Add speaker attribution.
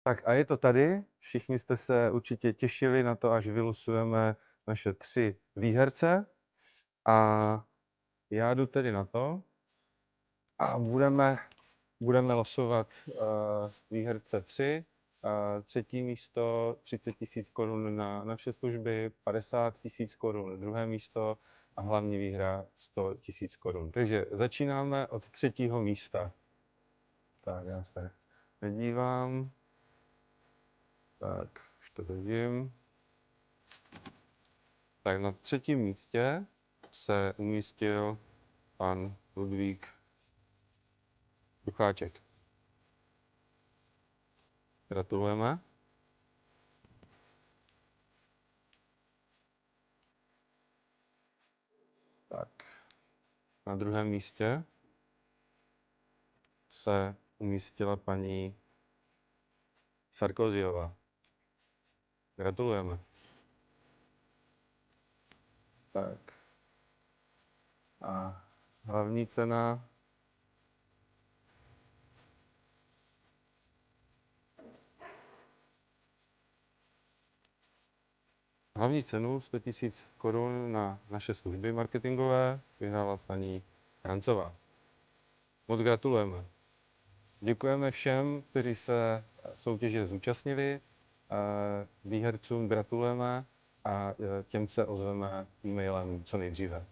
Speaker 1: Tak a je to tady. Všichni jste se určitě těšili na to, až vylosujeme naše 3 výherce. A já jdu tedy na to a budeme losovat výherce 3. Třetí místo 30 000 korun na naše služby, 50 000 korun druhé místo a hlavní výhra 100 000 korun. Takže začínáme od třetího místa. Tak já se nedívám. Tak, už to vidím. Tak na třetím místě se umístil pan Ludvík Ducháček. Gratulujeme. Tak, na druhém místě se umístila paní Sarkozyová. Gratulujeme. Tak. A hlavní cena hlavní cenu 100 000 korun na naše služby marketingové vyhrála paní Rancová. Moc gratulujeme. Děkujeme všem, kteří se soutěže zúčastnili. Výhercům gratulujeme a těm se ozveme e-mailem co nejdříve.